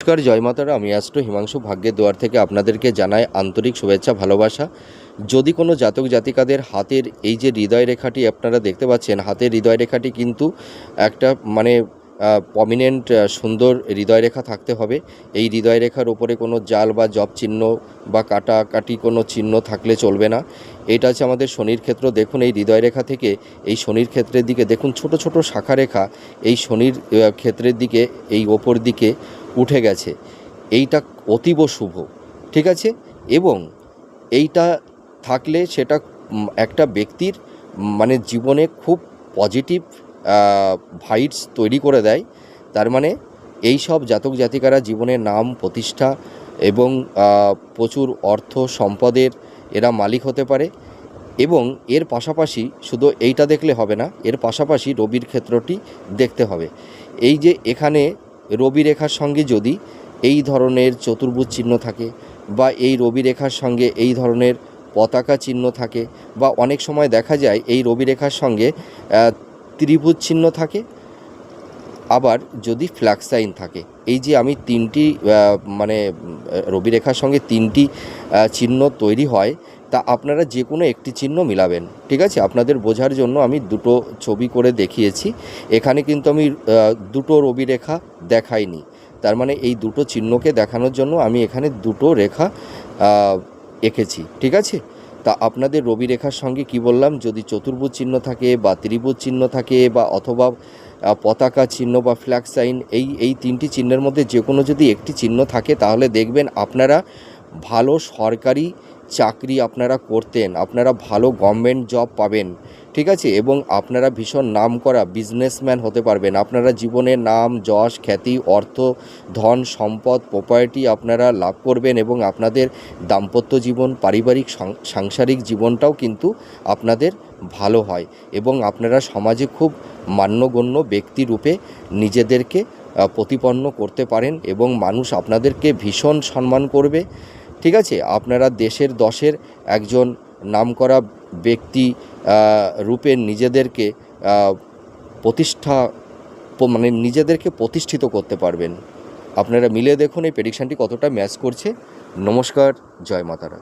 নমস্কার, জয় মাতারা। আমি অ্যাস্ট্রো হিমাংশু ভাগ্যের দুয়ার থেকে আপনাদেরকে জানাই আন্তরিক শুভেচ্ছা, ভালোবাসা। যদি কোনো জাতক জাতিকাদের হাতের এই যে হৃদয় রেখাটি আপনারা দেখতে পাচ্ছেন, হাতের হৃদয় রেখাটি কিন্তু একটা প্রমিনেন্ট সুন্দর হৃদয় রেখা থাকতে হবে। এই হৃদয় রেখার ওপরে কোনো জাল বা জব চিহ্ন বা কাটাকাটি কোনো চিহ্ন থাকলে চলবে না। এটা হচ্ছে আমাদের শনির ক্ষেত্র। দেখুন, এই হৃদয় রেখা থেকে এই শনির ক্ষেত্রের দিকে দেখুন ছোট ছোট শাখা রেখা এই শনির ক্ষেত্রের দিকে এই ওপর দিকে উঠে গেছে। এইটা অতীব শুভ, ঠিক আছে। এবং এইটা থাকলে সেটা একটা ব্যক্তির জীবনে খুব পজিটিভ ভাইবস তৈরি করে দেয়। তার মানে এই সব জাতক জাতিকারা জীবনে নাম প্রতিষ্ঠা এবং প্রচুর অর্থ সম্পদের এরা মালিক হতে পারে। এবং এর পাশাপাশি শুধু এইটা দেখলে হবে না, এর পাশাপাশি রবির ক্ষেত্রটি দেখতে হবে। এই যে এখানে রবি রেখার সঙ্গে যদি এই ধরনের চতুর্ভুজ চিহ্ন থাকে বা এই রবি রেখার সঙ্গে এই ধরনের পতাকা চিহ্ন থাকে, বা অনেক সময় দেখা যায় এই রবি রেখার সঙ্গে ত্রিভুজ চিহ্ন থাকে, আবার যদি ফ্ল্যাগ সাইন থাকে, এই যে আমি তিনটি রবি রেখার সঙ্গে তিনটি চিহ্ন তৈরি হয়, তা আপনারা যে কোনো একটি চিহ্ন মিলাবেন, ঠিক আছে। আপনাদের বোঝার জন্য আমি দুটো ছবি করে দেখিয়েছি। এখানে কিন্তু আমি দুটো রবি রেখা দেখাইনি, তার মানে এই দুটো চিহ্নকে দেখানোর জন্য আমি এখানে দুটো রেখা এঁকেছি, ঠিক আছে। তা আপনাদের রবি রেখার সঙ্গে কি বললাম, যদি চতুর্ভুজ চিহ্ন থাকে বা ত্রিভুজ চিহ্ন থাকে বা অথবা পতাকা চিহ্ন বা ফ্ল্যাগ সাইন, এই তিনটি চিহ্নের মধ্যে যে কোনো যদি একটি চিহ্ন থাকে, তাহলে দেখবেন আপনারা ভালো সরকারি চাকরি আপনারা করতেন, আপনারা ভালো গভর্নমেন্ট জব পাবেন, ঠিক আছে। এবং আপনারা ভীষণ নাম করা বিজনেসম্যান হতে পারবেন। আপনারা জীবনে নাম, যশ, খ্যাতি, অর্থ, ধন, সম্পদ, প্রপার্টি আপনারা লাভ করবেন এবং আপনাদের দাম্পত্য জীবন, পারিবারিক সাংসারিক জীবনটাও কিন্তু আপনাদের ভালো হয় এবং আপনারা সমাজে খুব মান্যগণ্য ব্যক্তিরূপে নিজেদেরকে প্রতিপন্ন করতে পারেন এবং মানুষ আপনাদেরকে ভীষণ সম্মান করবে, ঠিক আছে। আপনারা দেশের দশের একজন নামকরা ব্যক্তি রূপে নিজেদেরকে নিজেদেরকে প্রতিষ্ঠিত করতে পারবেন। আপনারা মিলে দেখুন এই প্রেডিকশানটি কতটা ম্যাচ করছে। নমস্কার, জয় মাতারা।